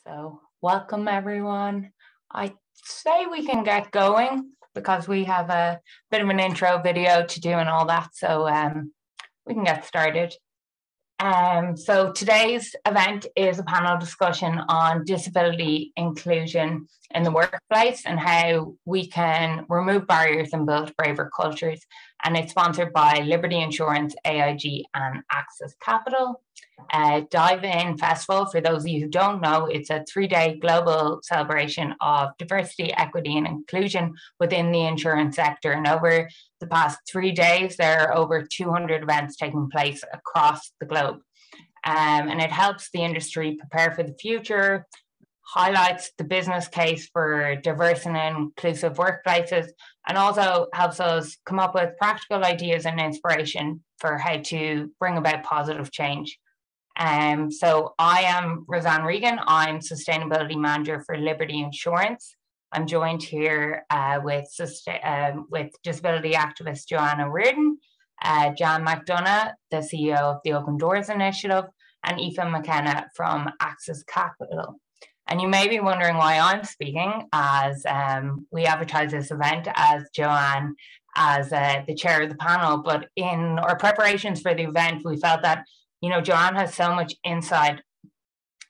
So welcome everyone. I say we can get going because we have a bit of an intro video to do and all that. So we can get started. So today's event is a panel discussion on disability inclusion in the workplace and how we can remove barriers and build braver cultures. And it's sponsored by Liberty Insurance, AIG and Access Capital. Dive In Festival, for those of you who don't know, it's a 3-day global celebration of diversity, equity and inclusion within the insurance sector. And over the past 3 days, there are over 200 events taking place across the globe. And it helps the industry prepare for the future, highlights the business case for diverse and inclusive workplaces, and also helps us come up with practical ideas and inspiration for how to bring about positive change. So I am Roseanne Regan. I'm Sustainability Manager for Liberty Insurance. I'm joined here with disability activist Joanne O'Riordan, Jeanne McDonagh, the CEO of the Open Doors Initiative, and Aoife McKenna from Access Capital. And you may be wondering why I'm speaking, as we advertise this event as Joanne as the chair of the panel. But in our preparations for the event, we felt that Joanne has so much insight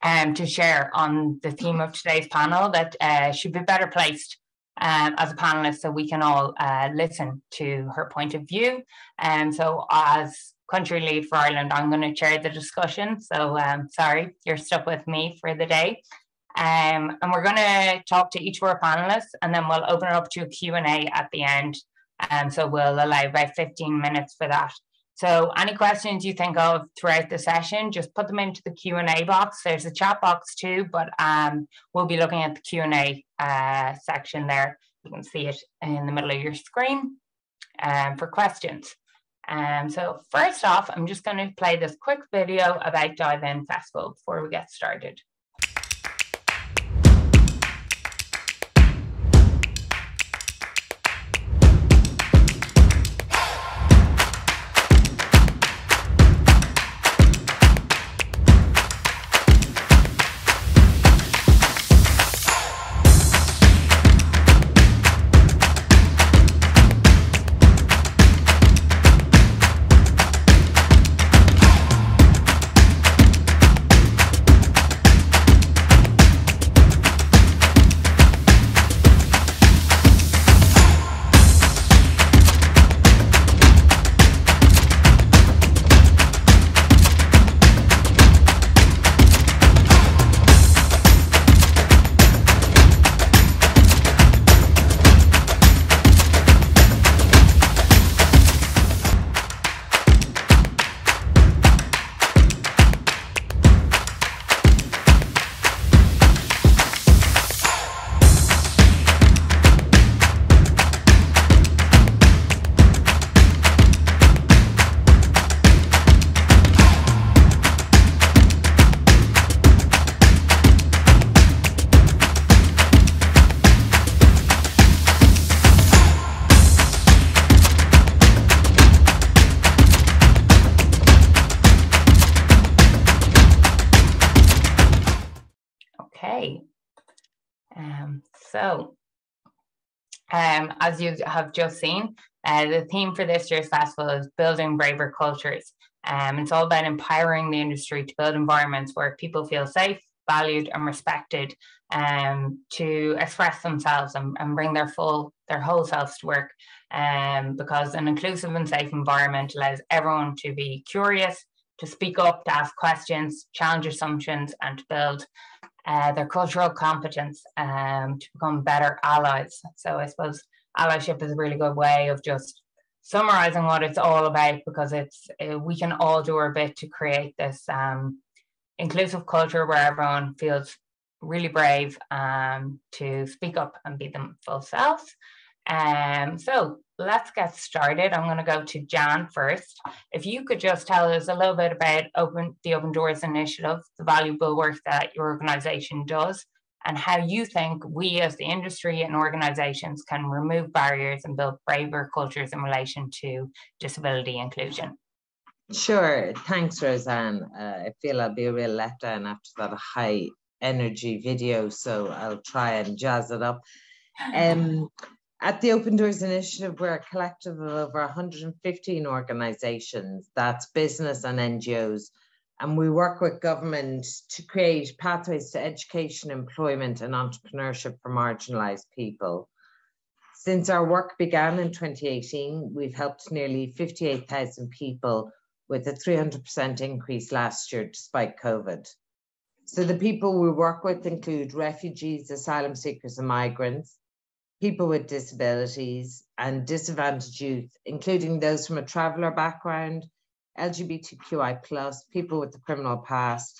to share on the theme of today's panel that she'd be better placed as a panelist so we can all listen to her point of view. So as country lead for Ireland, I'm going to chair the discussion. So sorry, you're stuck with me for the day. And we're going to talk to each of our panelists, and then we'll open it up to a Q&A at the end. So we'll allow about 15 minutes for that. So any questions you think of throughout the session, just put them into the Q&A box. There's a chat box too, but we'll be looking at the Q&A section there. You can see it in the middle of your screen for questions. So first off, I'm just going to play this quick video about Dive In Festival before we get started. As you have just seen, the theme for this year's festival is building braver cultures. It's all about empowering the industry to build environments where people feel safe, valued and respected to express themselves and bring their whole selves to work. Because an inclusive and safe environment allows everyone to be curious, to speak up, to ask questions, challenge assumptions, and to build their cultural competence to become better allies. So I suppose allyship is a really good way of just summarizing what it's all about, because we can all do our bit to create this inclusive culture where everyone feels really brave to speak up and be them full selves. So let's get started. I'm going to go to Jeanne first. If you could just tell us a little bit about the Open Doors Initiative, the valuable work that your organisation does, and how you think we as the industry and organisations can remove barriers and build braver cultures in relation to disability inclusion. Sure. Thanks, Roseanne. I feel I'll be a real letdown after that high energy video, so I'll try and jazz it up. At the Open Doors Initiative, we're a collective of over 115 organisations, that's business and NGOs, and we work with government to create pathways to education, employment and entrepreneurship for marginalised people. Since our work began in 2018, we've helped nearly 58,000 people with a 300% increase last year despite COVID. So the people we work with include refugees, asylum seekers and migrants, people with disabilities and disadvantaged youth, including those from a traveller background, LGBTQI+, people with a criminal past,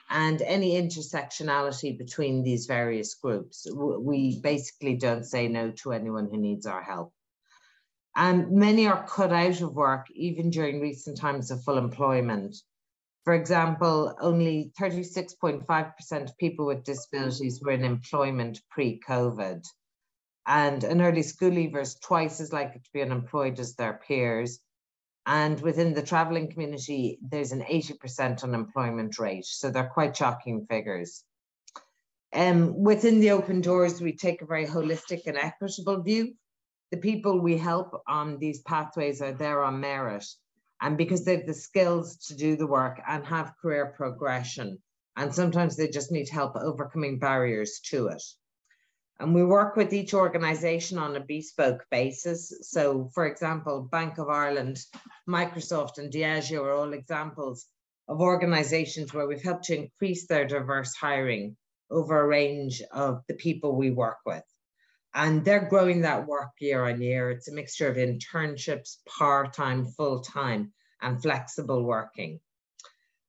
and any intersectionality between these various groups. We basically don't say no to anyone who needs our help. And many are cut out of work, even during recent times of full employment. For example, only 36.5% of people with disabilities were in employment pre-COVID. And an early school leaver is twice as likely to be unemployed as their peers. And within the travelling community, there's an 80% unemployment rate. So they're quite shocking figures. Within the Open Doors, we take a very holistic and equitable view. The people we help on these pathways are there on merit, and because they have the skills to do the work and have career progression. And sometimes they just need help overcoming barriers to it. And we work with each organisation on a bespoke basis. So, for example, Bank of Ireland, Microsoft and Diageo are all examples of organisations where we've helped to increase their diverse hiring over a range of the people we work with. And they're growing that work year on year. It's a mixture of internships, part-time, full-time and flexible working.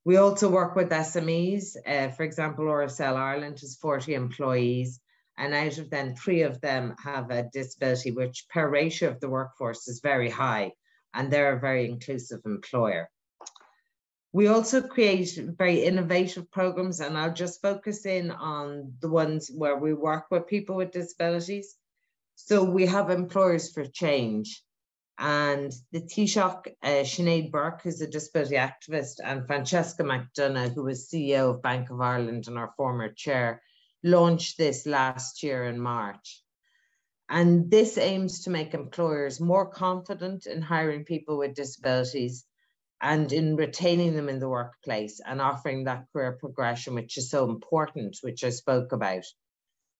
We also work with SMEs. For example, RSL Ireland has 40 employees. And out of them, 3 of them have a disability, which per ratio of the workforce is very high, and they're a very inclusive employer. We also create very innovative programs, and I'll just focus in on the ones where we work with people with disabilities. So we have Employers for Change, and the Taoiseach, Sinead Burke, who's a disability activist, and Francesca McDonagh, who was CEO of Bank of Ireland and our former chair, launched this last year in March. And this aims to make employers more confident in hiring people with disabilities and in retaining them in the workplace and offering that career progression, which is so important, which I spoke about.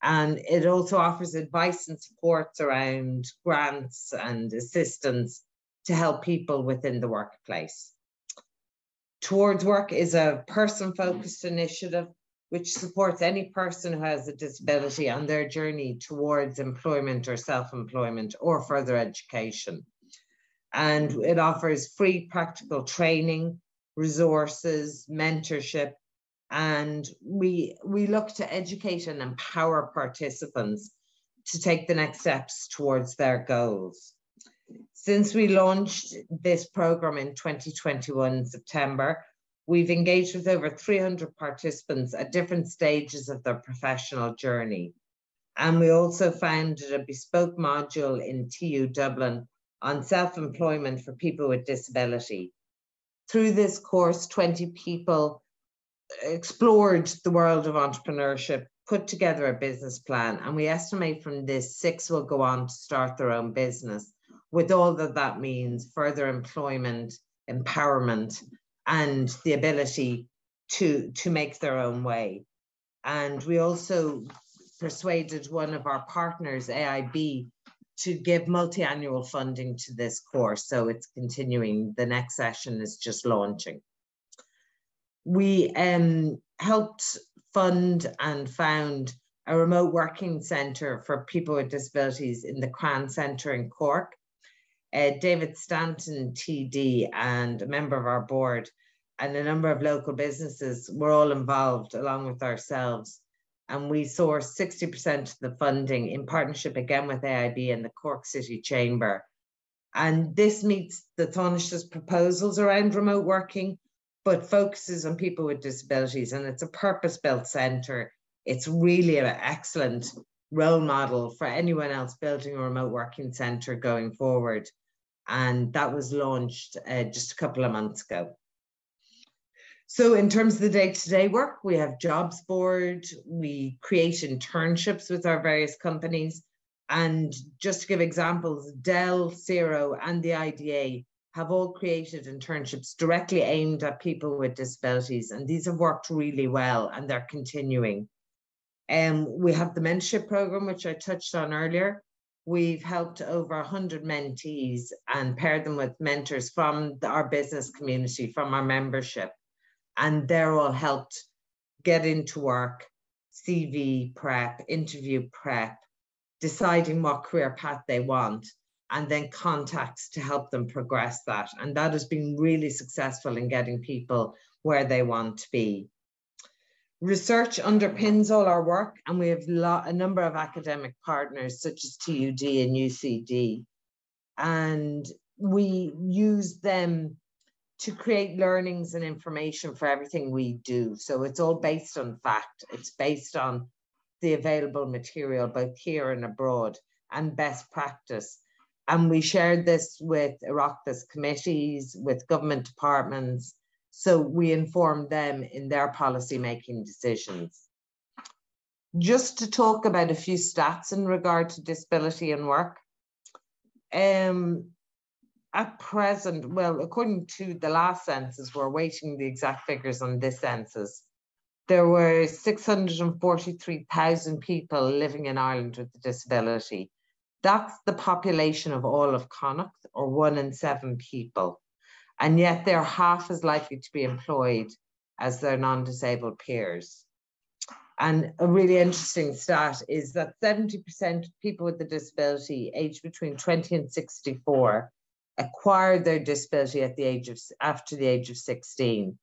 And it also offers advice and supports around grants and assistance to help people within the workplace. Towards Work is a person-focused initiative which supports any person who has a disability on their journey towards employment or self-employment or further education. And it offers free practical training, resources, mentorship, and we look to educate and empower participants to take the next steps towards their goals. Since we launched this program in 2021 September, we've engaged with over 300 participants at different stages of their professional journey. And we also founded a bespoke module in TU Dublin on self-employment for people with disability. Through this course, 20 people explored the world of entrepreneurship, put together a business plan, and we estimate from this 6 will go on to start their own business with all that means: further employment, empowerment, and the ability to make their own way. And we also persuaded one of our partners, AIB, to give multi-annual funding to this course. So it's continuing. The next session is just launching. We helped fund and found a remote working centre for people with disabilities in the Cran Centre in Cork. David Stanton, TD, and a member of our board, and a number of local businesses were all involved along with ourselves. And we sourced 60% of the funding in partnership again with AIB and the Cork City Chamber. And this meets the Taoiseach's proposals around remote working, but focuses on people with disabilities. And it's a purpose-built centre. It's really an excellent role model for anyone else building a remote working centre going forward. And that was launched just a couple of months ago. So in terms of the day-to-day work, we have jobs board, we create internships with our various companies. And just to give examples, Dell, Xero, and the IDA have all created internships directly aimed at people with disabilities. And these have worked really well and they're continuing. We have the mentorship program, which I touched on earlier. We've helped over 100 mentees and paired them with mentors from our business community, from our membership. And they're all helped get into work, CV prep, interview prep, deciding what career path they want, and then contacts to help them progress that. And that has been really successful in getting people where they want to be. Research underpins all our work, and we have a number of academic partners such as TUD and UCD. And we use them to create learnings and information for everything we do. So it's all based on fact. It's based on the available material, both here and abroad, and best practice. And we shared this with Oireachtas committees, with government departments, so we inform them in their policy-making decisions. Just to talk about a few stats in regard to disability and work. At present, well, according to the last census, we're awaiting the exact figures on this census, there were 643,000 people living in Ireland with a disability. That's the population of all of Connacht, or 1 in 7 people. And yet they're half as likely to be employed as their non-disabled peers. And a really interesting stat is that 70% of people with a disability aged between 20 and 64 acquired their disability at after the age of 16.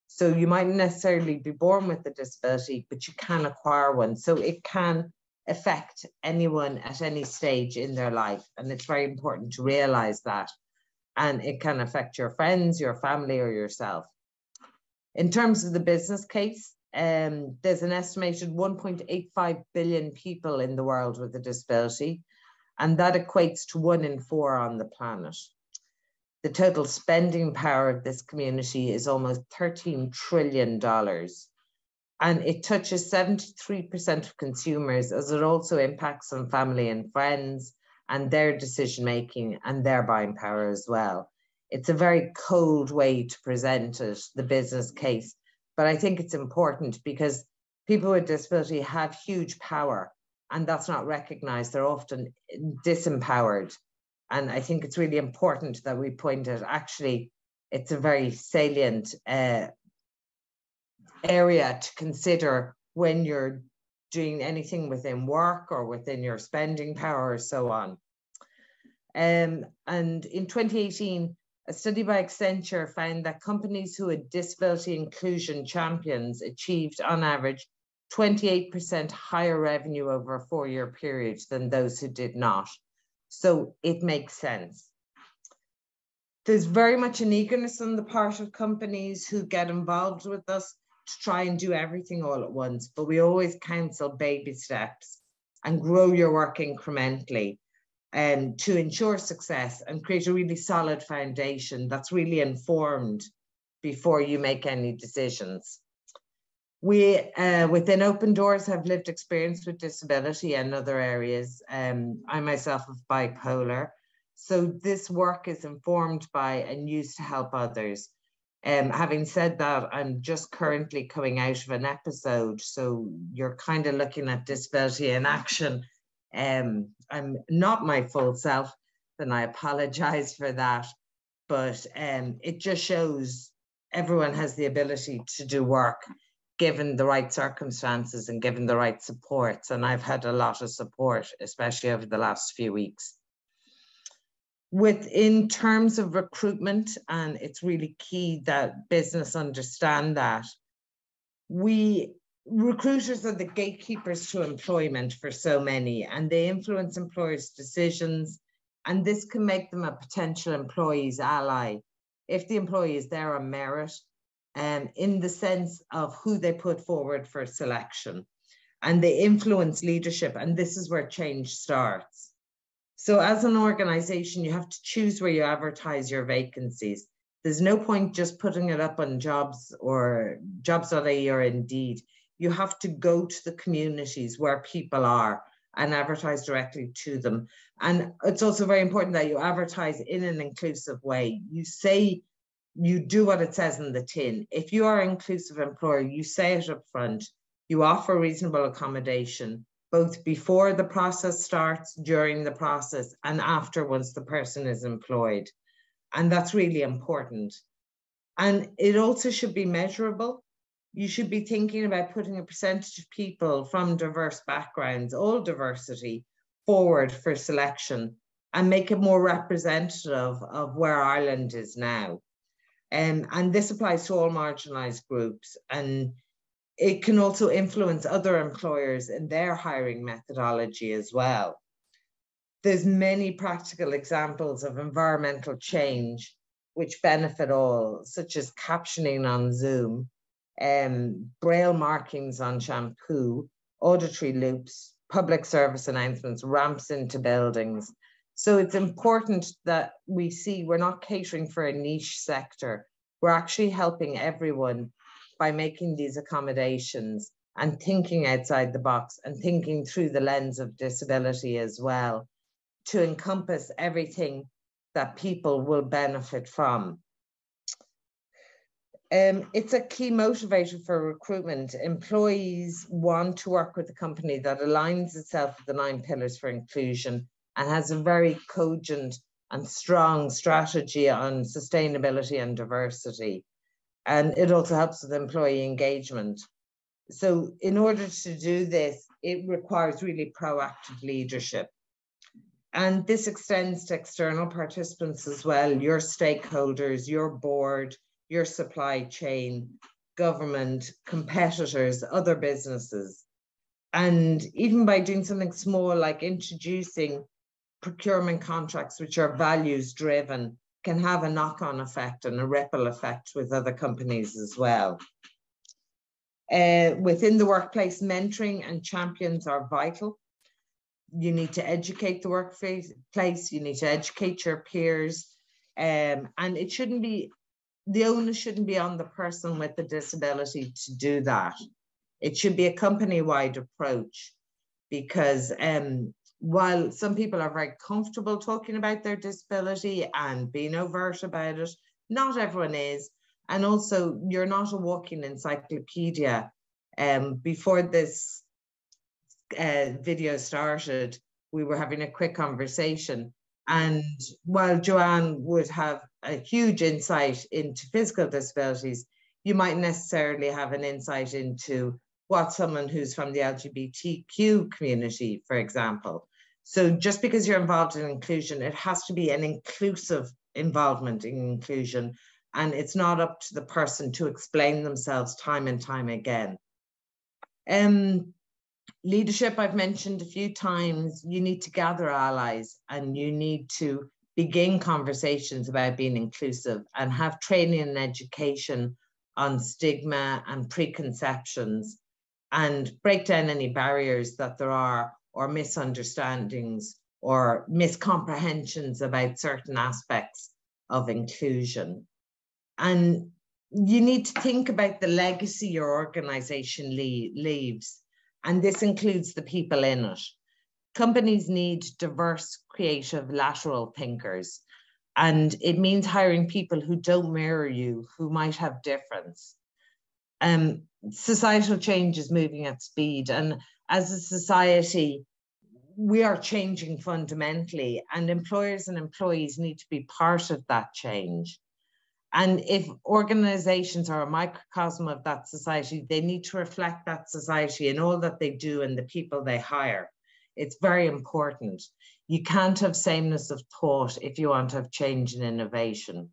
So you mightn't necessarily be born with a disability, but you can acquire one. So it can affect anyone at any stage in their life. And it's very important to realize that. And it can affect your friends, your family, or yourself. In terms of the business case, there's an estimated 1.85 billion people in the world with a disability, and that equates to 1 in 4 on the planet. The total spending power of this community is almost $13 trillion. And it touches 73% of consumers, as it also impacts on family and friends and their decision-making and their buying power as well. It's a very cold way to present it, the business case, but I think it's important because people with disability have huge power and that's not recognized. They're often disempowered. And I think it's really important that we point out, actually, it's a very salient area to consider when you're doing anything within work or within your spending power or so on. And in 2018, a study by Accenture found that companies who had disability inclusion champions achieved on average 28% higher revenue over a 4-year period than those who did not. So it makes sense. There's very much an eagerness on the part of companies who get involved with us to try and do everything all at once, but we always counsel baby steps and grow your work incrementally to ensure success and create a really solid foundation that's really informed before you make any decisions. We, within Open Doors, have lived experience with disability and other areas. I myself have bipolar. So this work is informed by and used to help others. Having said that, I'm just currently coming out of an episode. So you're kind of looking at disability in action. I'm not my full self, and I apologize for that. But it just shows everyone has the ability to do work given the right circumstances and given the right supports. And I've had a lot of support, especially over the last few weeks. In terms of recruitment, and it's really key that business understand that, recruiters are the gatekeepers to employment for so many, and they influence employers' decisions, and this can make them a potential employee's ally if the employee is there on merit, in the sense of who they put forward for selection. And they influence leadership, and this is where change starts. So as an organization, you have to choose where you advertise your vacancies. There's no point just putting it up on jobs or jobs.ie or Indeed. You have to go to the communities where people are and advertise directly to them. And it's also very important that you advertise in an inclusive way. You say, you do what it says in the tin. If you are an inclusive employer, you say it up front. You offer reasonable accommodation, both before the process starts, during the process, and after, once the person is employed. And that's really important. And it also should be measurable. You should be thinking about putting a percentage of people from diverse backgrounds, all diversity, forward for selection and make it more representative of where Ireland is now. And this applies to all marginalised groups. And it can also influence other employers in their hiring methodology as well. There's many practical examples of environmental change which benefit all, such as captioning on Zoom, braille markings on shampoo, auditory loops, public service announcements, ramps into buildings. So it's important that we see we're not catering for a niche sector. We're actually helping everyone by making these accommodations and thinking outside the box and thinking through the lens of disability as well, to encompass everything that people will benefit from. It's a key motivator for recruitment. Employees want to work with a company that aligns itself with the 9 pillars for inclusion and has a very cogent and strong strategy on sustainability and diversity. And it also helps with employee engagement. So in order to do this, it requires really proactive leadership. And this extends to external participants as well, your stakeholders, your board, your supply chain, government, competitors, other businesses. And even by doing something small like introducing procurement contracts which are values driven can have a knock-on effect and a ripple effect with other companies as well. Within the workplace, mentoring and champions are vital. You need to educate the workplace, you need to educate your peers, and it shouldn't be, the onus shouldn't be on the person with the disability to do that. It should be a company-wide approach, because while some people are very comfortable talking about their disability and being overt about it, not everyone is. And also, you're not a walking encyclopedia. Before this video started, we were having a quick conversation, and while Joanne would have a huge insight into physical disabilities, you might necessarily have an insight into what someone who's from the LGBTQ community, for example. So just because you're involved in inclusion, it has to be an inclusive involvement in inclusion, and it's not up to the person to explain themselves time and time again. Leadership, I've mentioned a few times. You need to gather allies and you need to begin conversations about being inclusive and have training and education on stigma and preconceptions and break down any barriers that there are, or misunderstandings or miscomprehensions about certain aspects of inclusion. And you need to think about the legacy your organization leaves. And this includes the people in it. Companies need diverse, creative, lateral thinkers. And it means hiring people who don't mirror you, who might have difference. Societal change is moving at speed. And as a society, we are changing fundamentally. And employers and employees need to be part of that change. And if organizations are a microcosm of that society, they need to reflect that society in all that they do and the people they hire. It's very important. You can't have sameness of thought if you want to have change and innovation.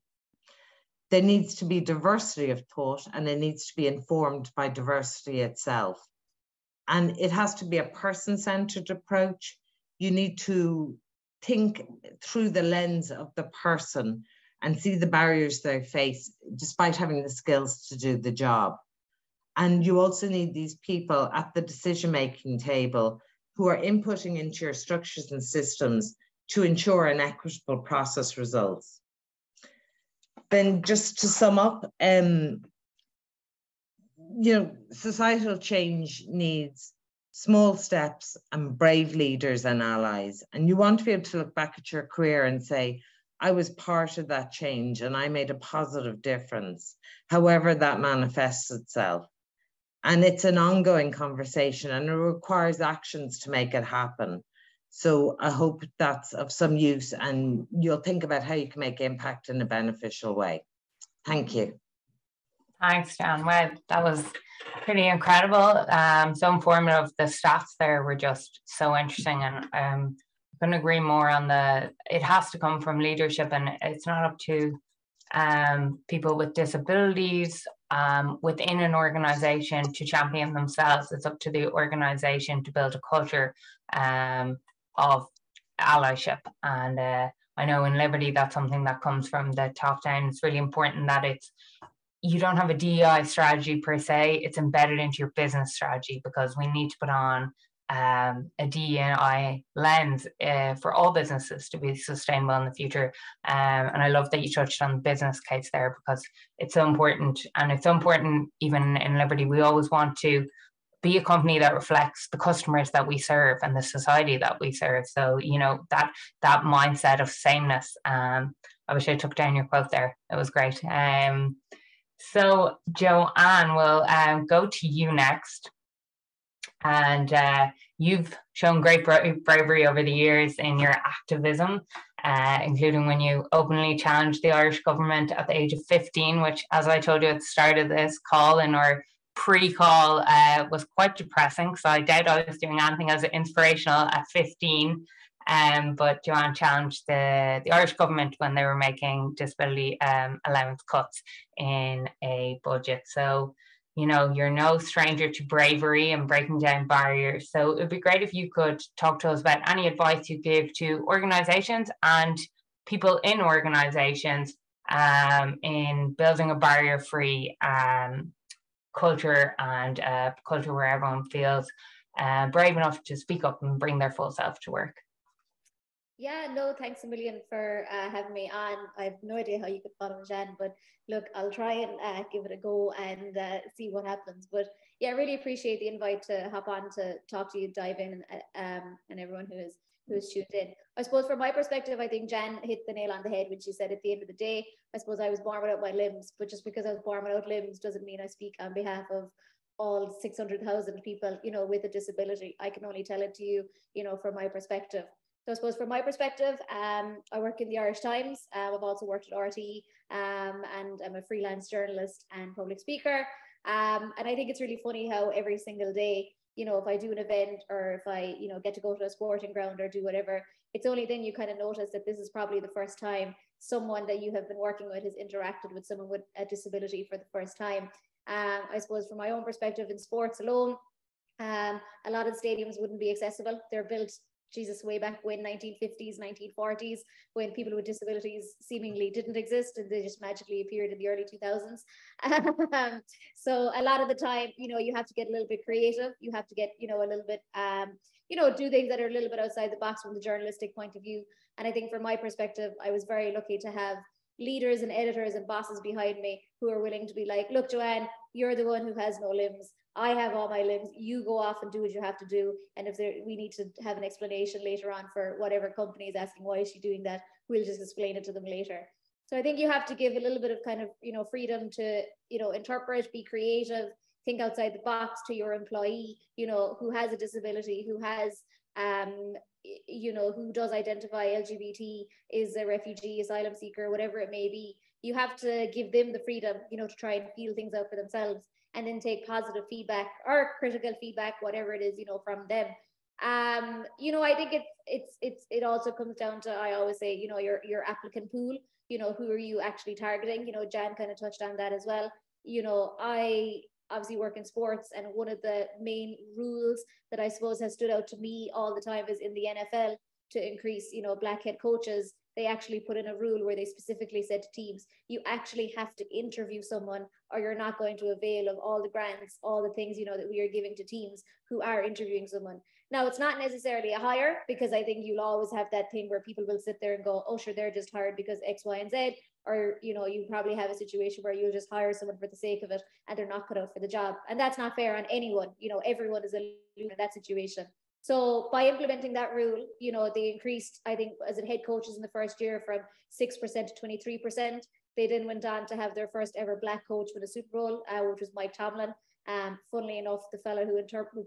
There needs to be diversity of thought, and it needs to be informed by diversity itself. And it has to be a person-centered approach. You need to think through the lens of the person and see the barriers they face, despite having the skills to do the job. And you also need these people at the decision-making table who are inputting into your structures and systems to ensure an equitable process results. then just to sum up, societal change needs small steps and brave leaders and allies. And you want to be able to look back at your career and say, I was part of that change and I made a positive difference, however that manifests itself. And it's an ongoing conversation and it requires actions to make it happen. So I hope that's of some use and you'll think about how you can make impact in a beneficial way. Thank you. Thanks, Jeanne. Well, that was pretty incredible. So informative. The stats there were just so interesting, and I couldn't agree more on it has to come from leadership, and it's not up to people with disabilities within an organization to champion themselves. It's up to the organization to build a culture of allyship. And I know in Liberty, that's something that comes from the top down. It's really important that you don't have a DEI strategy per se, it's embedded into your business strategy, because we need to put on a DEI lens for all businesses to be sustainable in the future. And I love that you touched on the business case there, because it's so important. And it's so important even in Liberty. We always want to be a company that reflects the customers that we serve and the society that we serve. So, that mindset of sameness. I wish I took down your quote there. It was great. So Joanne, we'll go to you next. And you've shown great bravery over the years in your activism, including when you openly challenged the Irish government at the age of 15, which, as I told you at the start of this call, in our pre-call, was quite depressing. So I doubt I was doing anything as inspirational at 15. But Joanne challenged the Irish government when they were making disability allowance cuts in a budget. So, you're no stranger to bravery and breaking down barriers. So it'd be great if you could talk to us about any advice you give to organisations and people in organisations in building a barrier-free culture, and a culture where everyone feels brave enough to speak up and bring their full self to work. Yeah, no, thanks a million for having me on. I have no idea how you could follow Jeanne, but look, I'll try and give it a go and see what happens. But yeah, I really appreciate the invite to hop on to talk to you, dive in, and everyone who is tuned in. I suppose from my perspective, I think Jeanne hit the nail on the head when she said at the end of the day, I suppose I was born without my limbs, but just because I was born without limbs doesn't mean I speak on behalf of all 600,000 people, with a disability. I can only tell it to you, from my perspective. So I suppose from my perspective, I work in the Irish Times. I've also worked at RTE, and I'm a freelance journalist and public speaker. And I think it's really funny how every single day, if I do an event or if I, get to go to a sporting ground or do whatever, it's only then you kind of notice that this is probably the first time someone that you have been working with has interacted with someone with a disability for the first time. I suppose from my own perspective in sports alone, a lot of stadiums wouldn't be accessible. They're built way back when, 1950s, 1940s, when people with disabilities seemingly didn't exist and they just magically appeared in the early 2000s. So a lot of the time, you have to get a little bit creative. You have to get, a little bit, do things that are a little bit outside the box from the journalistic point of view. And I think from my perspective, I was very lucky to have leaders and editors and bosses behind me who are willing to be like, look, Joanne, you're the one who has no limbs. I have all my limbs. You go off and do what you have to do. And if we need to have an explanation later on for whatever company is asking why is she doing that, we'll just explain it to them later. So I think you have to give a little bit of kind of, freedom to, interpret, be creative, think outside the box to your employee, who has a disability, who has, who does identify LGBT, is a refugee, asylum seeker, whatever it may be. You have to give them the freedom, to try and feel things out for themselves, and then take positive feedback or critical feedback, whatever it is, from them. I think it also comes down to, I always say, your applicant pool, who are you actually targeting? Jeanne kind of touched on that as well. I obviously work in sports, and one of the main rules that I suppose has stood out to me all the time is in the NFL, to increase, black head coaches. They actually put in a rule where they specifically said to teams, you actually have to interview someone or you're not going to avail of all the grants, all the things, that we are giving to teams who are interviewing someone. Now, it's not necessarily a hire, because I think you'll always have that thing where people will sit there and go, oh, sure, they're just hired because X, Y, and Z. or, you know, you probably have a situation where you'll just hire someone for the sake of it and they're not cut out for the job. And that's not fair on anyone. You know, everyone is a loser in that situation. So by implementing that rule, you know, they increased, I think, as in head coaches in the first year from 6% to 23%. They then went on to have their first ever black coach for the Super Bowl, which was Mike Tomlin. Funnily enough, the fellow who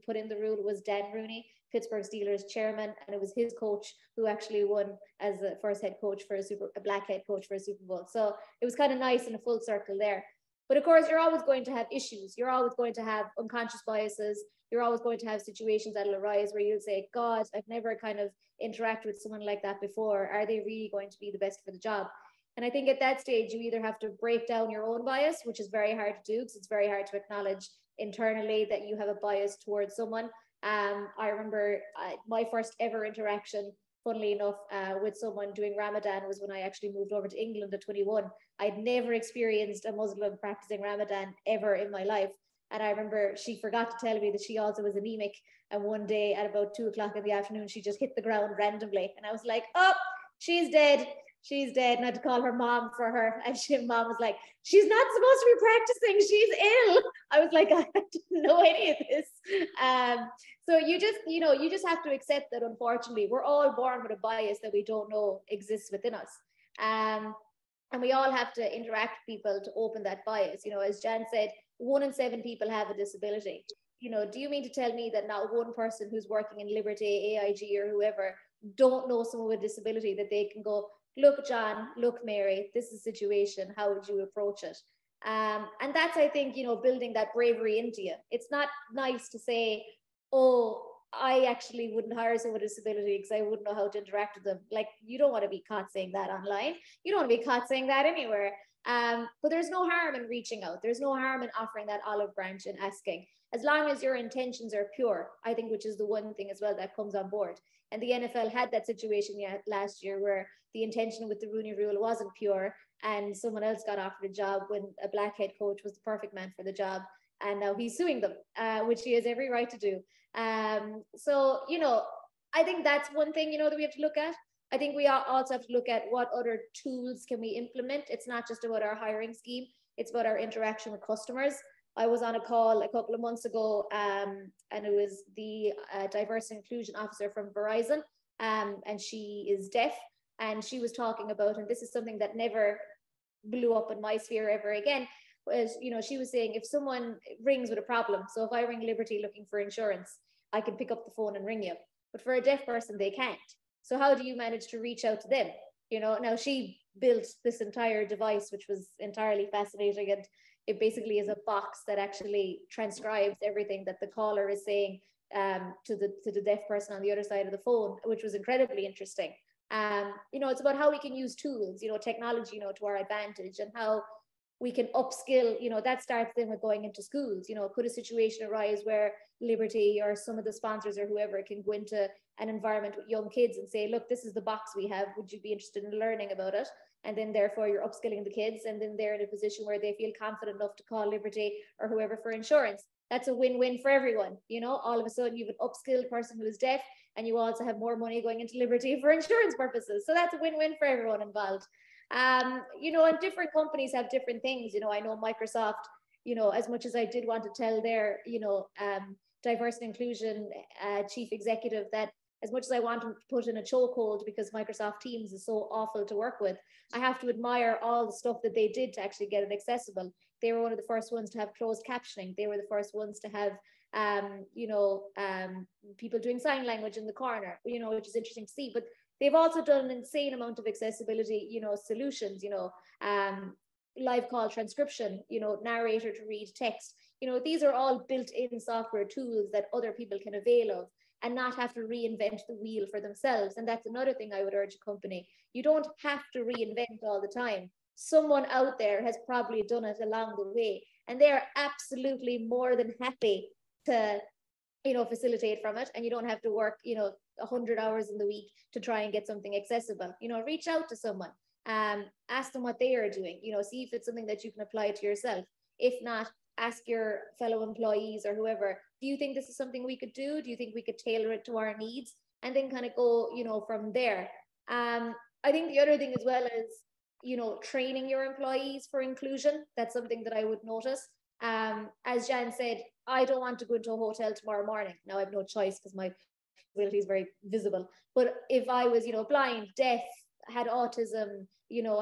put in the rule was Dan Rooney, Pittsburgh Steelers chairman, and it was his coach who actually won as the first head coach for a black head coach for a Super Bowl. So it was kind of nice in a full circle there. But of course, you're always going to have issues. You're always going to have unconscious biases. You're always going to have situations that'll arise where you'll say, God, I've never kind of interacted with someone like that before. Are they really going to be the best for the job? And I think at that stage, you either have to break down your own bias, which is very hard to do because it's very hard to acknowledge internally that you have a bias towards someone. I remember my first ever interaction, funnily enough, with someone doing Ramadan was when I actually moved over to England at 21. I'd never experienced a Muslim practicing Ramadan ever in my life. And I remember she forgot to tell me that she also was anemic. And one day at about 2 o'clock in the afternoon, she just hit the ground randomly. And I was like, oh, she's dead. She's dead. And I had to call her mom for her. And mom was like, she's not supposed to be practicing. She's ill. I was like, I didn't know any of this. So you just have to accept that, unfortunately, we're all born with a bias that we don't know exists within us. And we all have to interact with people to open that bias. You know, as Jeanne said, 1 in 7 people have a disability. You know, do you mean to tell me that not one person who's working in Liberty, AIG, or whoever don't know someone with a disability that they can go, look, John, look, Mary, this is a situation. How would you approach it? And that's, I think, you know, building that bravery into you. It's not nice to say, oh, I actually wouldn't hire someone with a disability because I wouldn't know how to interact with them. Like, you don't want to be caught saying that online. You don't want to be caught saying that anywhere. But there's no harm in reaching out. There's no harm in offering that olive branch and asking, as long as your intentions are pure, I think, which is the one thing as well that comes on board. And the NFL had that situation last year where the intention with the Rooney Rule wasn't pure, and someone else got offered a job when a black head coach was the perfect man for the job. And now he's suing them, which he has every right to do. So, you know, I think that's one thing, you know, that we have to look at. I think we also have to look at what other tools can we implement. It's not just about our hiring scheme. It's about our interaction with customers. I was on a call a couple of months ago, and it was the diversity and inclusion officer from Verizon, and she is deaf. And she was talking about, and this is something that never blew up in my sphere ever again, was, you know, she was saying if someone rings with a problem, so if I ring Liberty looking for insurance, I can pick up the phone and ring you. But for a deaf person, they can't. So how do you manage to reach out to them? You know, now she built this entire device, which was entirely fascinating. And it basically is a box that actually transcribes everything that the caller is saying to the deaf person on the other side of the phone, which was incredibly interesting. You know, it's about how we can use tools, you know, technology, you know, to our advantage, and how we can upskill, you know, that starts then with going into schools. You know, could a situation arise where Liberty or some of the sponsors or whoever can go into an environment with young kids and say, look, this is the box we have. Would you be interested in learning about it? And then therefore you're upskilling the kids, and then they're in a position where they feel confident enough to call Liberty or whoever for insurance. That's a win-win for everyone. You know, all of a sudden you have an upskilled person who is deaf, and you also have more money going into Liberty for insurance purposes. So that's a win-win for everyone involved. You know, and different companies have different things. You know, I know Microsoft, you know, as much as I did want to tell their, you know, diversity and inclusion chief executive that as much as I want to put in a chokehold because Microsoft Teams is so awful to work with, I have to admire all the stuff that they did to actually get it accessible. They were one of the first ones to have closed captioning. They were the first ones to have, you know, people doing sign language in the corner, you know, which is interesting to see. But they've also done an insane amount of accessibility, you know, solutions, you know, live call transcription, you know, narrator to read text. You know, these are all built-in software tools that other people can avail of and not have to reinvent the wheel for themselves. And that's another thing I would urge a company. You don't have to reinvent all the time. Someone out there has probably done it along the way, and they are absolutely more than happy to, you know, facilitate from it. And you don't have to work, you know, 100 hours in the week to try and get something accessible. You know, reach out to someone, ask them what they are doing, you know, see if it's something that you can apply to yourself. If not, ask your fellow employees or whoever, do you think this is something we could do? Do you think we could tailor it to our needs? And then kind of go, you know, from there. I think the other thing as well is, training your employees for inclusion. That's something that I would notice. As Jeanne said, I don't want to go into a hotel tomorrow morning. Now I have no choice because my disability is very visible. But if I was, blind, deaf, had autism,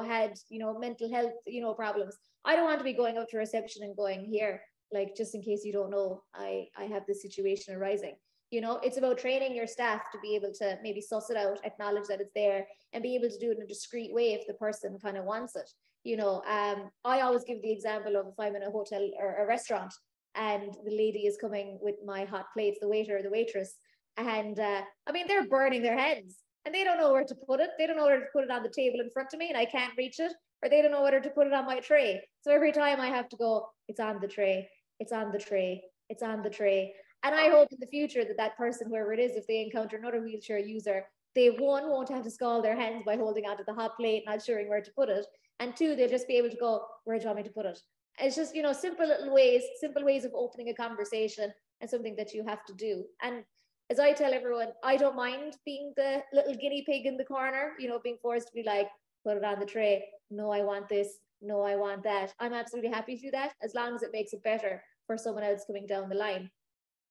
had, mental health, problems, I don't want to be going up to reception and going, here, like, just in case you don't know, I have this situation arising. It's about training your staff to be able to maybe suss it out, acknowledge that it's there, and be able to do it in a discreet way if the person kind of wants it. I always give the example of if I'm in a hotel or a restaurant and the lady is coming with my hot plates, the waiter or the waitress, and they're burning their hands and they don't know where to put it. They don't know where to put it on the table in front of me and I can't reach it, or they don't know whether to put it on my tray. So every time I have to go, it's on the tray, it's on the tray, it's on the tray. And I hope in the future that person, whoever it is, if they encounter another wheelchair user, they won't have to scald their hands by holding onto the hot plate, not sure where to put it. And two, they'll just be able to go, where do you want me to put it? It's just, simple ways of opening a conversation, and something that you have to do. And as I tell everyone, I don't mind being the little guinea pig in the corner, being forced to be like, put it on the tray. No, I want this. No, I want that. I'm absolutely happy to do that as long as it makes it better for someone else coming down the line.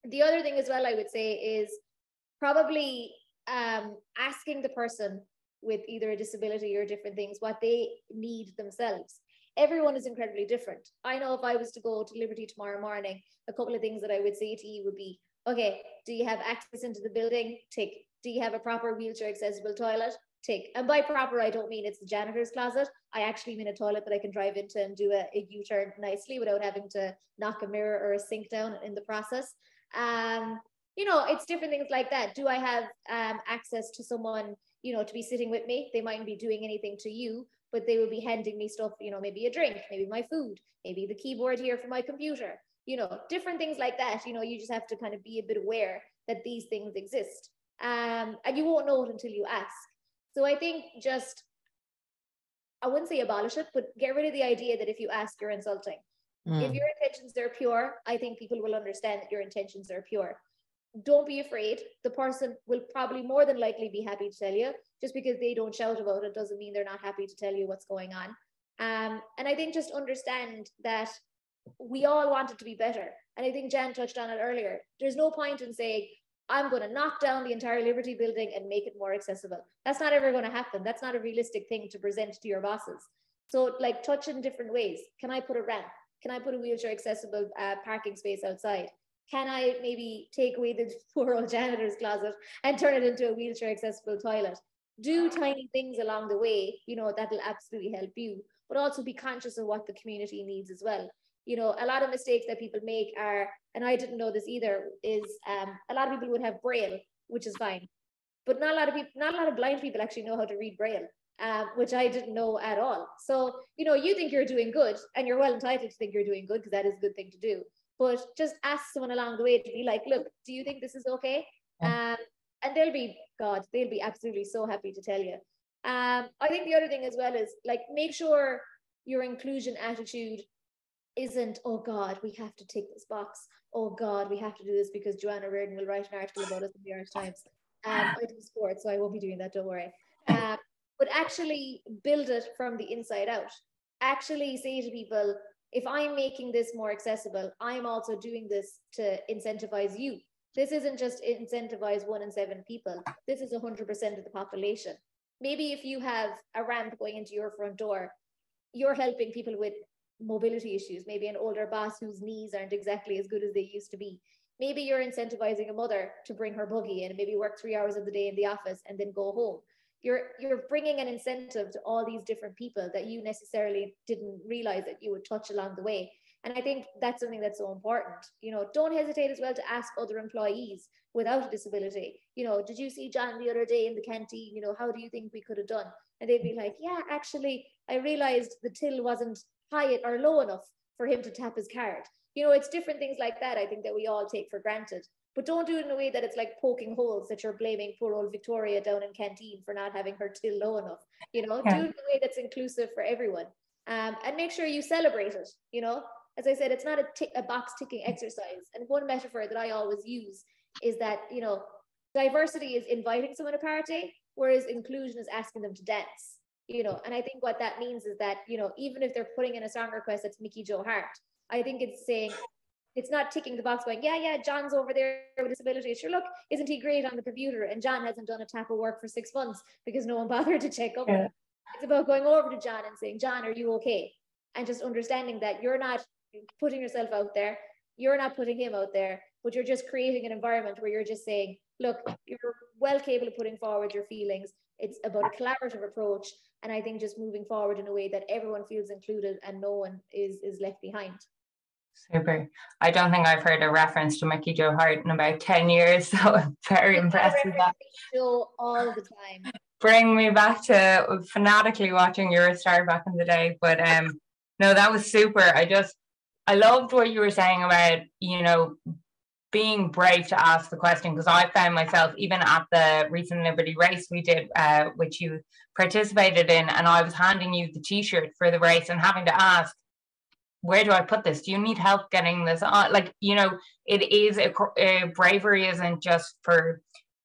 The other thing as well, I would say, is probably asking the person with either a disability or different things what they need themselves. Everyone is incredibly different. I know if I was to go to Liberty tomorrow morning, a couple of things that I would say to you would be, okay, do you have access into the building? Tick. Do you have a proper wheelchair accessible toilet? Tick. And by proper, I don't mean it's the janitor's closet. I actually mean a toilet that I can drive into and do a U-turn nicely without having to knock a mirror or a sink down in the process. It's different things like that. Do I have access to someone, to be sitting with me? They mightn't be doing anything to you, but they will be handing me stuff, maybe a drink, maybe my food, maybe the keyboard here for my computer, different things like that. You just have to kind of be a bit aware that these things exist. And you won't know it until you ask. So I think I wouldn't say abolish it, but get rid of the idea that if you ask, you're insulting. If your intentions are pure, I think people will understand that your intentions are pure. Don't be afraid. The person will probably more than likely be happy to tell you. Just because they don't shout about it doesn't mean they're not happy to tell you what's going on. And I think just understand that we all want it to be better. And I think Jan touched on it earlier. There's no point in saying, I'm going to knock down the entire Liberty building and make it more accessible. That's not ever going to happen. That's not a realistic thing to present to your bosses. So touch it in different ways. Can I put a ramp? Can I put a wheelchair accessible parking space outside? Can I maybe take away the poor old janitor's closet and turn it into a wheelchair accessible toilet? Do tiny things along the way, that'll absolutely help you, but also be conscious of what the community needs as well. A lot of mistakes that people make are, and I didn't know this either, is a lot of people would have Braille, which is fine, but not a lot of blind people actually know how to read Braille. Which I didn't know at all. So, you think you're doing good, and you're well entitled to think you're doing good because that is a good thing to do. But just ask someone along the way to be like, look, do you think this is okay? And they'll be absolutely so happy to tell you. I think the other thing as well is make sure your inclusion attitude isn't, oh God, we have to tick this box. Oh God, we have to do this because Joanne O'Riordan will write an article about us in the Irish Times. I do sports, so I won't be doing that, don't worry. But actually build it from the inside out. Actually say to people, if I'm making this more accessible, I'm also doing this to incentivize you. This isn't just incentivize 1 in 7 people. This is 100% of the population. Maybe if you have a ramp going into your front door, you're helping people with mobility issues, maybe an older boss whose knees aren't exactly as good as they used to be. Maybe you're incentivizing a mother to bring her buggy in and maybe work 3 hours of the day in the office and then go home. You're bringing an incentive to all these different people that you necessarily didn't realize that you would touch along the way. And I think that's something that's so important. Don't hesitate as well to ask other employees without a disability. Did you see John the other day in the canteen? How do you think we could have done? And they'd be like, yeah, actually, I realized the till wasn't high or low enough for him to tap his card. It's different things like that, I think, that we all take for granted. But don't do it in a way that it's like poking holes, that you're blaming poor old Victoria down in canteen for not having her till low enough. Do it in a way that's inclusive for everyone. And make sure you celebrate it. As I said, it's not a box ticking exercise. And one metaphor that I always use is that, diversity is inviting someone to party, whereas inclusion is asking them to dance. you know. And I think what that means is that, you know, even if they're putting in a song request that's Mickey Joe Hart, I think it's saying, it's not ticking the box going, yeah, John's over there with disability. Sure, look, isn't he great on the computer? And John hasn't done a tap of work for 6 months because no one bothered to check up on him. It's about going over to John and saying, John, are you okay? And just understanding that you're not putting yourself out there, you're not putting him out there, but you're just creating an environment where you're just saying, look, you're well capable of putting forward your feelings. It's about a collaborative approach. And I think just moving forward in a way that everyone feels included and no one is left behind. Super. I don't think I've heard a reference to Mickey Joe Hart in about 10 years, so I'm very impressed with that. Show all the time. Bring me back to fanatically watching Eurostar back in the day. But no, that was super. I loved what you were saying about, you know, being brave to ask the question, because I found myself, even at the recent Liberty race we did, which you participated in, and I was handing you the t-shirt for the race and having to ask, where do I put this? Do you need help getting this on? Like, you know, it is a bravery isn't just for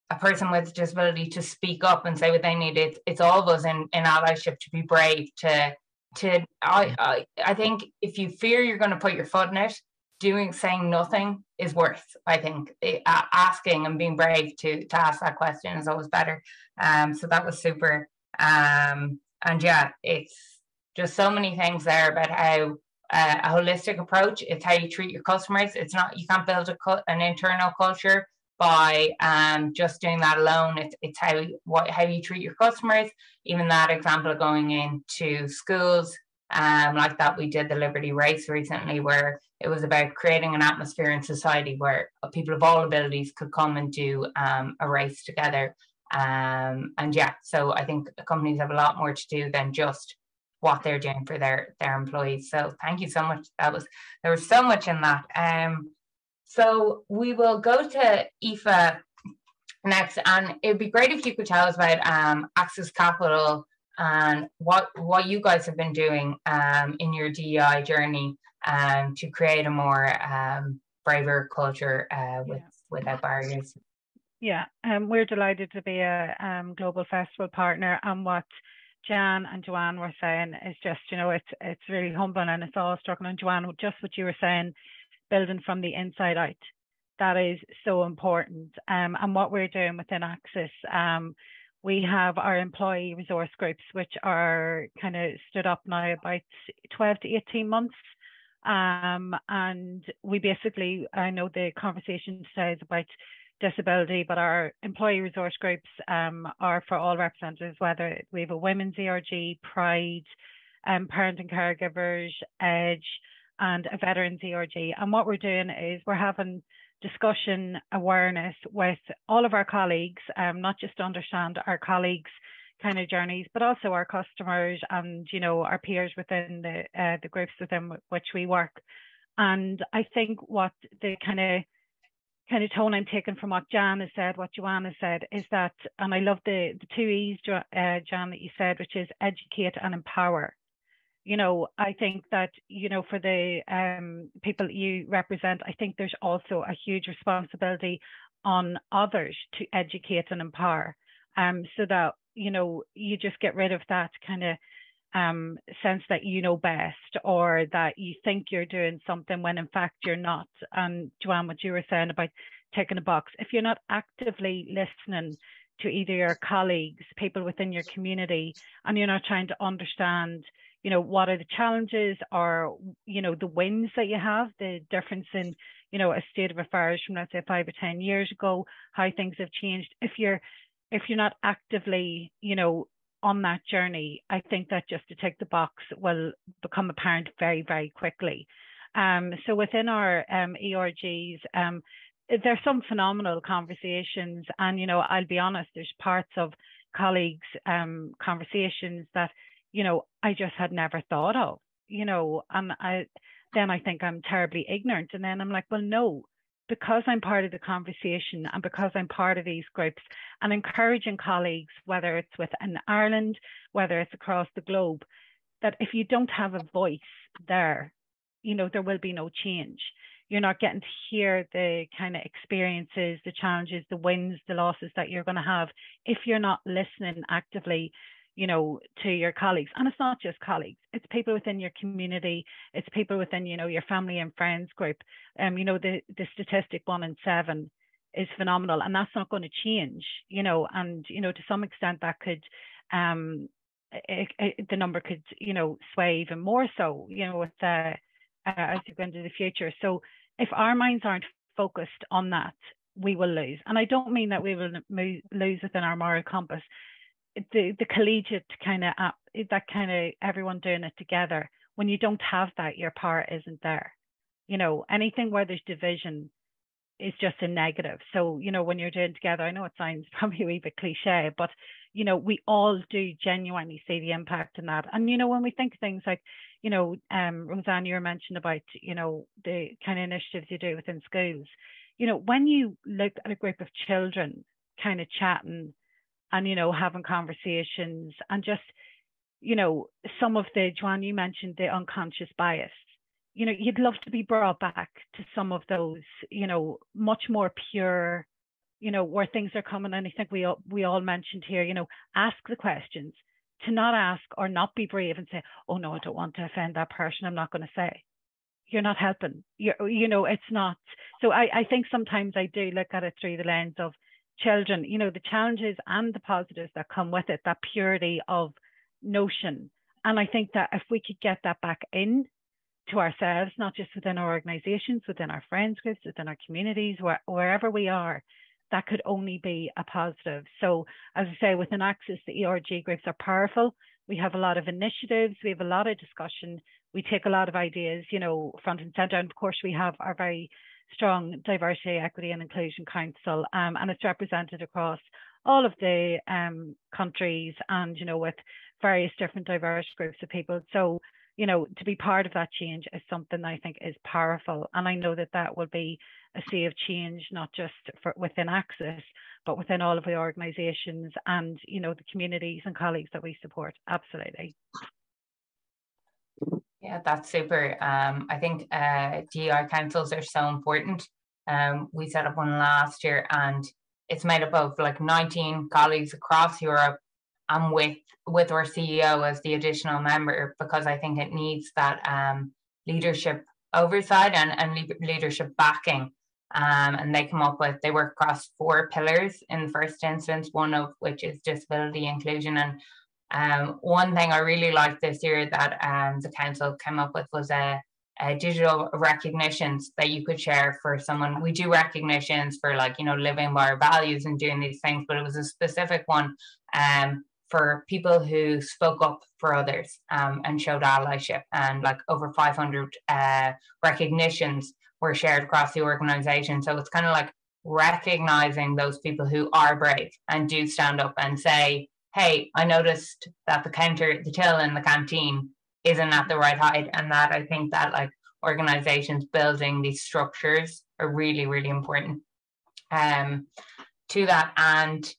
a person with a disability to speak up and say what they need. It's all of us in allyship to be brave I think if you fear you're going to put your foot in it, saying nothing is worse. I think asking and being brave to ask that question is always better. So that was super. And yeah, it's just so many things there about how a holistic approach. It's how you treat your customers. It's not, you can't build an internal culture by just doing that alone. It's how you treat your customers. Even that example of going into schools, like that we did the Liberty race recently, where it was about creating an atmosphere in society where people of all abilities could come and do a race together. And yeah, so I think companies have a lot more to do than just what they're doing for their employees. So thank you so much. There was so much in that. So we will go to Aoife next, and it'd be great if you could tell us about Access Capital and what you guys have been doing in your DEI journey to create a more braver culture without barriers. Yeah, we're delighted to be a global festival partner, and what Jeanne and Joanne were saying is just, you know, it's really humbling, and it's all struggling. And Joanne, just what you were saying, building from the inside out, that is so important. And what we're doing within Access, we have our employee resource groups, which are kind of stood up now about 12 to 18 months. And we basically, I know the conversation today is about disability, but our employee resource groups are for all representatives, whether we have a women's ERG, Pride, parent and caregivers, EDGE, and a veterans ERG. And what we're doing is we're having discussion awareness with all of our colleagues, not just to understand our colleagues' kind of journeys, but also our customers and, you know, our peers within the groups within which we work. And I think what the kind of tone I'm taking from what Jeanne has said, what Joanne has said, is that, and I love the two E's, Jeanne, that you said, which is educate and empower. You know, I think that, you know, for the people you represent, I think there's also a huge responsibility on others to educate and empower, so that, you know, you just get rid of that kind of sense that you know best, or that you think you're doing something when in fact you're not. And Joanne, what you were saying about ticking a box, if you're not actively listening to either your colleagues, people within your community, and you're not trying to understand, you know, what are the challenges, or, you know, the wins that you have, the difference in, you know, a state of affairs from, let's say, 5 or 10 years ago, how things have changed. If you're not actively, you know, on that journey, I think that just to tick the box will become apparent very, very quickly. So within our ERGs, there's some phenomenal conversations, and, you know, I'll be honest, there's parts of colleagues' conversations that, you know, I just had never thought of, you know, and I think I'm terribly ignorant. And then I'm like, well, no, because I'm part of the conversation and because I'm part of these groups, and encouraging colleagues, whether it's within Ireland, whether it's across the globe, that if you don't have a voice there, you know, there will be no change. You're not getting to hear the kind of experiences, the challenges, the wins, the losses that you're going to have if you're not listening actively. you know, to your colleagues. And it's not just colleagues, it's people within your community, it's people within, you know, your family and friends group. You know, the statistic 1 in 7 is phenomenal, and that's not going to change, you know, and, you know, to some extent that could, the number could, you know, sway even more so, you know, with as you go into the future. So if our minds aren't focused on that, we will lose. And I don't mean that we will lose within our moral compass. The collegiate kind of, that kind of everyone doing it together, when you don't have that, your power isn't there. You know, anything where there's division is just a negative. So, you know, when you're doing together, I know it sounds probably a wee bit cliche, but, you know, we all do genuinely see the impact in that. And, you know, when we think things like, you know, Roseanne, you were mentioning about, you know, the kind of initiatives you do within schools, you know, when you look at a group of children kind of chatting and, you know, having conversations and just, you know, some of the, Joanne, you mentioned the unconscious bias. You know, you'd love to be brought back to some of those, you know, much more pure, you know, where things are coming. And I think we all mentioned here, you know, ask the questions, to not ask or not be brave and say, oh no, I don't want to offend that person, I'm not going to say. You're not helping. You know, it's not. So I think sometimes I do look at it through the lens of children, you know, the challenges and the positives that come with it, that purity of notion. And I think that if we could get that back in to ourselves, not just within our organizations, within our friends groups, within our communities, wherever we are, that could only be a positive. So as I say, within Access, the ERG groups are powerful. We have a lot of initiatives, we have a lot of discussion, we take a lot of ideas, you know, front and center. And of course, we have our very strong Diversity, Equity and Inclusion Council, and it's represented across all of the countries and, you know, with various different diverse groups of people. So, you know, to be part of that change is something I think is powerful. And I know that that will be a sea of change, not just within Access, but within all of the organizations and, you know, the communities and colleagues that we support. Absolutely. Yeah, that's super. I think DEI councils are so important. We set up one last year and it's made up of like 19 colleagues across Europe. I'm with our CEO as the additional member, because I think it needs that leadership oversight and leadership backing. And they work across 4 pillars in the first instance, one of which is disability inclusion. And one thing I really liked this year that the council came up with was a digital recognitions that you could share for someone. We do recognitions for, like, you know, living by our values and doing these things, but it was a specific one for people who spoke up for others and showed allyship, and like over 500 recognitions were shared across the organization. So it's kind of like recognizing those people who are brave and do stand up and say, hey, I noticed that the till in the canteen isn't at the right height. And that, I think that, like, organizations building these structures are really, really important to that. And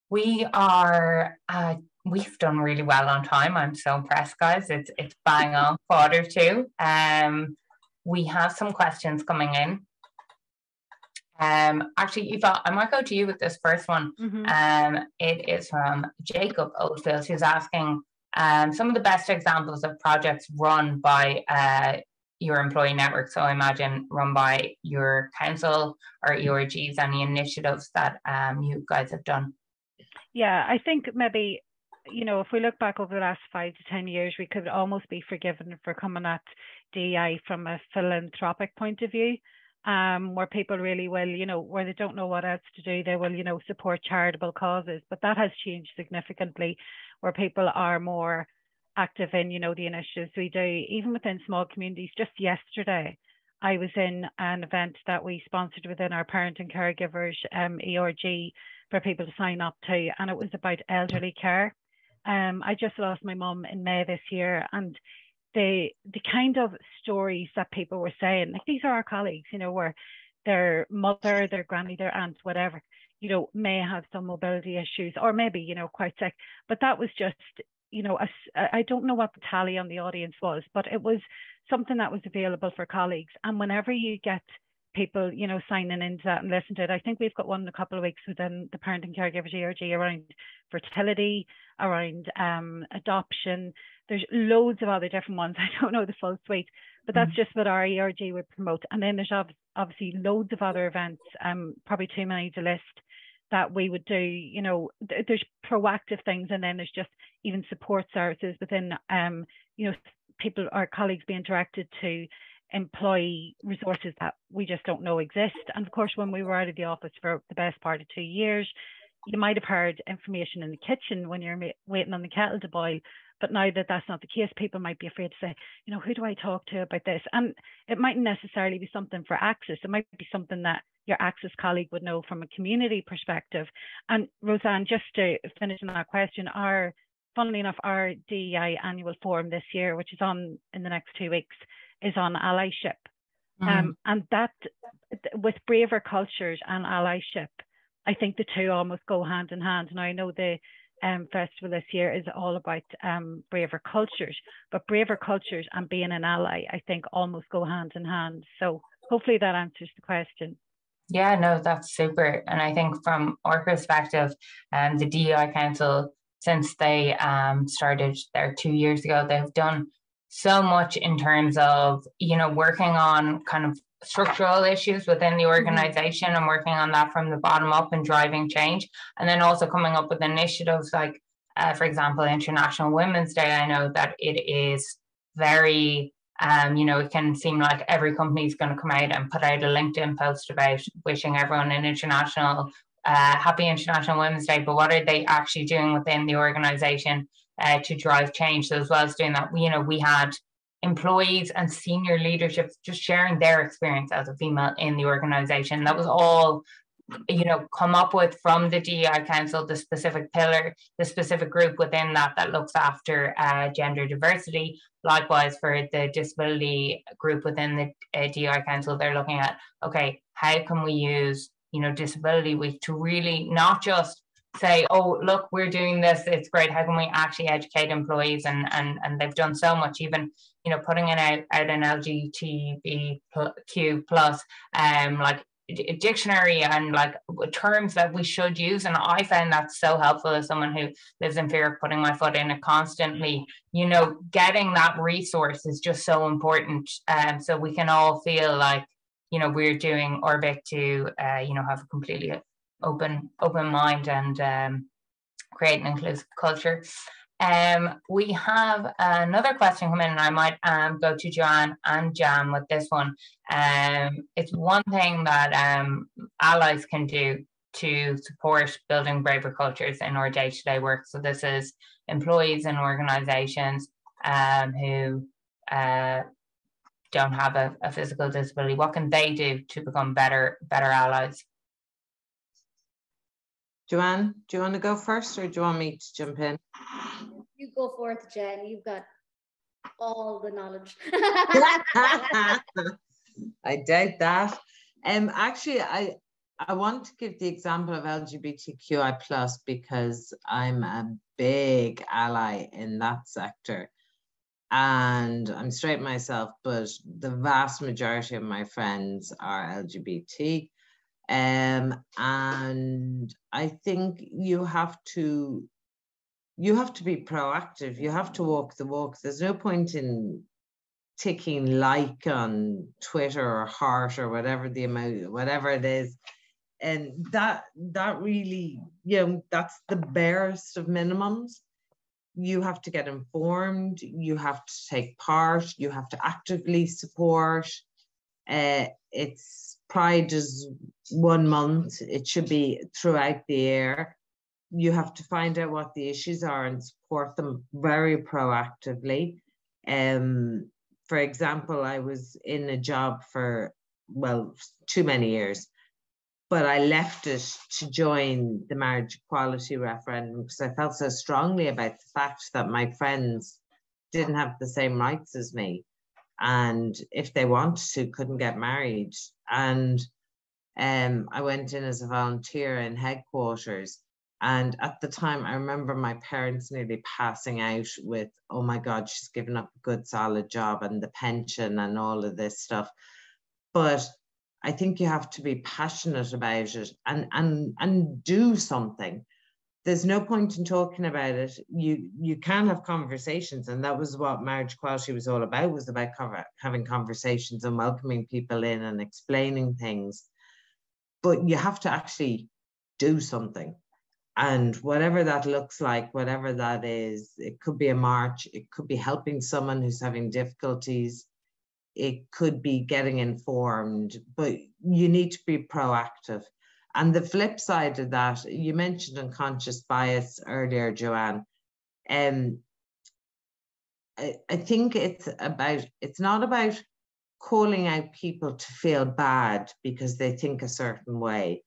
we are, we've done really well on time. I'm so impressed, guys. It's bang on 2:45. We have some questions coming in. Actually, Aoife, I might go to you with this first one. It is from Jacob Oldfield, who's asking some of the best examples of projects run by your employee network. So I imagine run by your council or ERGs, any initiatives that you guys have done. Yeah, I think maybe, you know, if we look back over the last 5 to 10 years, we could almost be forgiven for coming at DEI from a philanthropic point of view, where people really will, you know, where they don't know what else to do, they will, you know, support charitable causes. But that has changed significantly, where people are more active in, you know, the initiatives we do, even within small communities. Just yesterday, I was in an event that we sponsored within our parent and caregivers ERG for people to sign up to, and it was about elderly care. I just lost my mum in May this year, and the kind of stories that people were saying, like, these are our colleagues, you know, where their mother, their granny, their aunt, whatever, you know, may have some mobility issues, or maybe, you know, quite sick. But that was just, you know, I don't know what the tally on the audience was, but it was something that was available for colleagues. And whenever you get people, you know, signing into that and listen to it. I think we've got one in a couple of weeks within the Parenting Caregivers ERG around fertility, around adoption. There's loads of other different ones. I don't know the full suite, but that's just what our ERG would promote. And then there's obviously loads of other events, probably too many to list, that we would do. You know, there's proactive things, and then there's just even support services within, you know, people, our colleagues being directed to employee resources that we just don't know exist. And of course, when we were out of the office for the best part of 2 years, you might have heard information in the kitchen when you're waiting on the kettle to boil. But now that that's not the case, people might be afraid to say, you know, who do I talk to about this? And it mightn't necessarily be something for Access. It might be something that your Access colleague would know from a community perspective. And Roseanne, just to finish on that question, funnily enough, our DEI annual forum this year, which is on in the next 2 weeks, is on allyship. And that, with braver cultures and allyship, I think the two almost go hand in hand. And I know the festival this year is all about braver cultures, but braver cultures and being an ally, I think, almost go hand in hand. So hopefully that answers the question. Yeah, no, that's super. And I think from our perspective, the DEI Council, since they started there 2 years ago, they've done so much in terms of, you know, working on kind of structural issues within the organization and working on that from the bottom up and driving change. And then also coming up with initiatives like, for example, International Women's Day. I know that it is very, you know, it can seem like every company is going to come out and put out a LinkedIn post about wishing everyone an happy International Women's Day. But what are they actually doing within the organization to drive change? So as well as doing that, you know, we had employees and senior leadership just sharing their experience as a female in the organization. That was all, you know, come up with from the DEI Council, the specific pillar, the specific group within that looks after gender diversity. Likewise, for the disability group within the DEI Council, they're looking at, okay, how can we use, you know, Disability Week to really not just say, oh, look, we're doing this, it's great, how can we actually educate employees? And they've done so much, even, you know, putting out an LGBTQ plus like a dictionary and like terms that we should use. And I found that so helpful as someone who lives in fear of putting my foot in it constantly. You know, getting that resource is just so important. So we can all feel like, you know, we're doing our bit to, you know, have a completely open mind and create an inclusive culture. We have another question come in, and I might go to Joanne and Jeanne with this one. It's one thing that allies can do to support building braver cultures in our day-to-day work. So this is employees in organizations who don't have a physical disability. What can they do to become better allies? Joanne, do you want to go first, or do you want me to jump in? You go forth, Jen. You've got all the knowledge. I doubt that. Actually, I want to give the example of LGBTQI+, because I'm a big ally in that sector. And I'm straight myself, but the vast majority of my friends are LGBT. And I think you have to be proactive. You have to walk the walk. There's no point in ticking like on Twitter or heart or whatever it is. And that really, you know, that's the barest of minimums. You have to get informed, you have to take part, you have to actively support. It's Pride is 1 month, it should be throughout the year. You have to find out what the issues are and support them very proactively. For example, I was in a job for, well, too many years, but I left it to join the marriage equality referendum because I felt so strongly about the fact that my friends didn't have the same rights as me. And if they wanted to, couldn't get married. And I went in as a volunteer in headquarters. And at the time, I remember my parents nearly passing out with, oh my God, she's given up a good solid job and the pension and all of this stuff. But I think you have to be passionate about it and do something. There's no point in talking about it. You can have conversations, and that was what marriage equality was all about, was about having conversations and welcoming people in and explaining things. But you have to actually do something. And whatever that looks like, whatever that is, it could be a march, it could be helping someone who's having difficulties, it could be getting informed, but you need to be proactive. And the flip side of that, you mentioned unconscious bias earlier, Joanne. I think it's not about calling out people to feel bad because they think a certain way.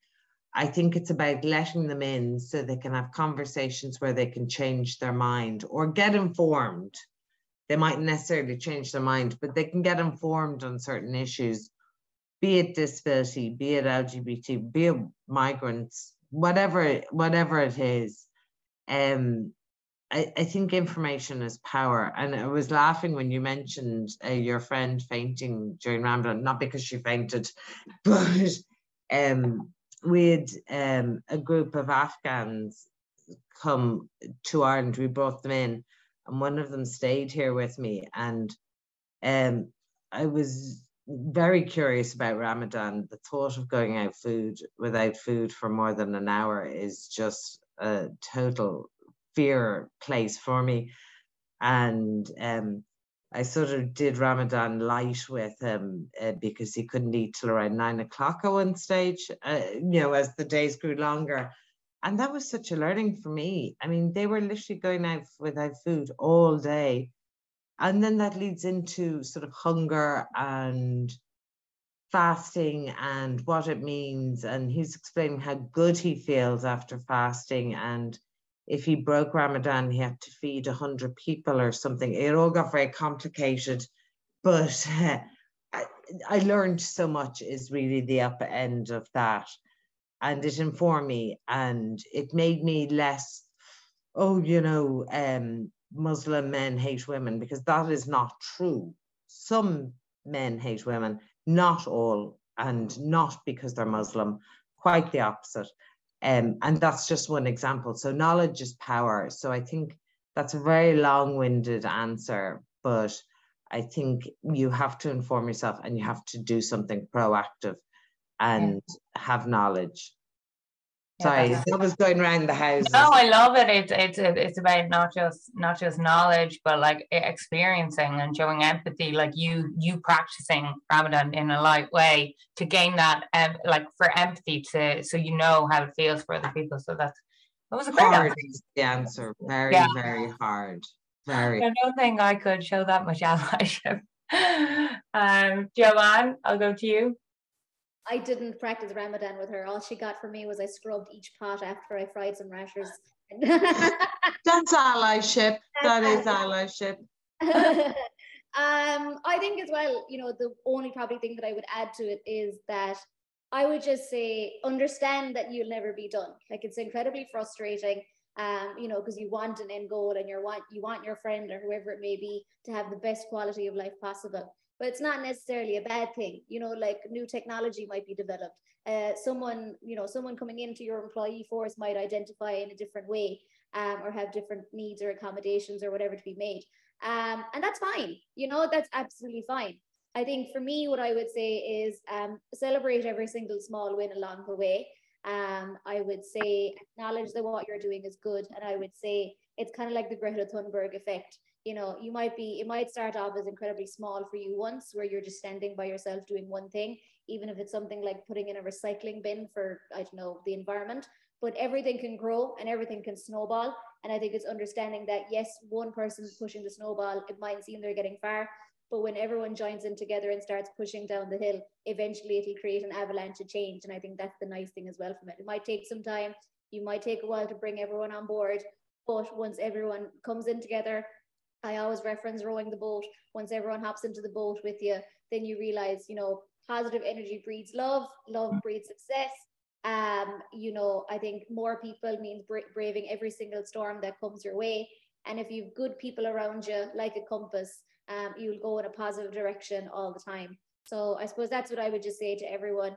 I think it's about letting them in so they can have conversations where they can change their mind or get informed. They mightn't necessarily change their mind, but they can get informed on certain issues, be it disability, be it LGBT, be it migrants, whatever it is. I think information is power. And I was laughing when you mentioned your friend fainting during Ramadan, not because she fainted, but we had a group of Afghans come to Ireland. We brought them in, and one of them stayed here with me. And I was very curious about Ramadan. The thought of going out without food for more than an hour is just a total fear place for me. And I sort of did Ramadan light with him because he couldn't eat till around 9 o'clock at one stage, as the days grew longer. And that was such a learning for me. I mean, they were literally going out without food all day. And then that leads into sort of hunger and fasting and what it means. And he's explaining how good he feels after fasting. And if he broke Ramadan, he had to feed 100 people or something. It all got very complicated, but I learned so much is really the upper end of that. And it informed me, and it made me less, Muslim men hate women, because that is not true. Some men hate women, not all, and not because they're Muslim, quite the opposite. And that's just one example. So knowledge is power. So I think that's a very long-winded answer, but I think you have to inform yourself and you have to do something proactive and have knowledge. Sorry, that was going around the house. No, I love it. It's about not just knowledge, but like experiencing and showing empathy. Like you practicing Ramadan in a light way to gain that, like for empathy, so you know how it feels for other people. So that was a great hard answer. is the answer. Very, very hard. Very. I don't think I could show that much allyship. Joanne, I'll go to you. I didn't practice Ramadan with her. All she got from me was I scrubbed each pot after I fried some rashers. That's allyship. That is allyship. I think as well, the only probably thing that I would add to it is that I would just say, understand that you'll never be done. Like, it's incredibly frustrating, because you want an end goal and you want your friend or whoever it may be to have the best quality of life possible. But it's not necessarily a bad thing. Like new technology might be developed. Someone coming into your employee force might identify in a different way, or have different needs or accommodations or whatever to be made. And that's fine. That's absolutely fine. I think for me, what I would say is celebrate every single small win along the way. I would say acknowledge that what you're doing is good. And I would say it's kind of like the Greta Thunberg effect. It might start off as incredibly small for you once, where you're just standing by yourself doing one thing, even if it's something like putting in a recycling bin for, the environment. But everything can grow and everything can snowball. And I think it's understanding that, yes, one person's pushing the snowball, it might seem they're getting far, but when everyone joins in together and starts pushing down the hill, eventually it'll create an avalanche of change. And I think that's the nice thing as well from it. It might take some time. You might take a while to bring everyone on board, but once everyone comes in together, I always reference rowing the boat. Once everyone hops into the boat with you, then you realize, positive energy breeds love, love breeds success. I think more people means braving every single storm that comes your way. And if you've good people around you, like a compass, you'll go in a positive direction all the time. So I suppose that's what I would just say to everyone.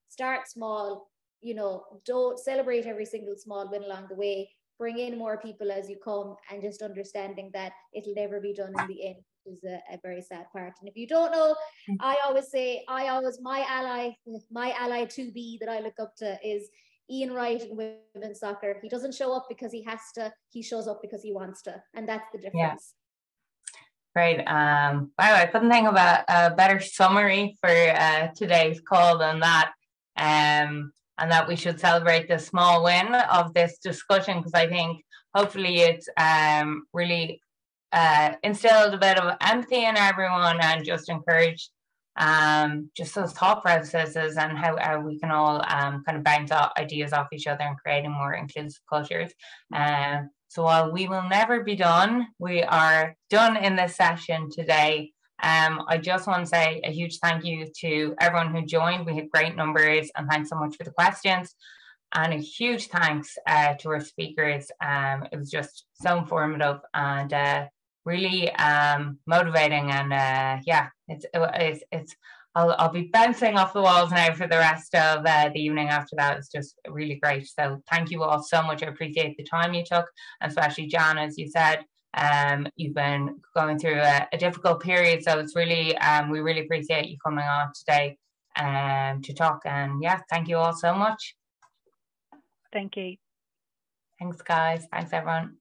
Start small, you know, don't celebrate every single small win along the way. Bring in more people as you come, and just understanding that it'll never be done in the end is a very sad part. And if you don't know, I always say, my ally to be that I look up to is Ian Wright in women's soccer. He doesn't show up because he has to, he shows up because he wants to. And that's the difference. Great. Wow, I couldn't think of a better summary for today's call than that. And that we should celebrate the small win of this discussion, because I think hopefully it's really instilled a bit of empathy in everyone, and just encouraged just those thought processes, and how we can all kind of bounce ideas off each other and creating more inclusive cultures. So while we will never be done, we are done in this session today. I just want to say a huge thank you to everyone who joined. We had great numbers, and thanks so much for the questions. And a huge thanks to our speakers. It was just so informative and really motivating. And yeah, it's I'll be bouncing off the walls now for the rest of the evening after that. It's just really great. So thank you all so much. I appreciate the time you took, and especially Jeanne, as you said. You've been going through a difficult period, so it's really we really appreciate you coming on today to talk. And yeah, thank you all so much. Thank you. Thanks, guys. Thanks, everyone.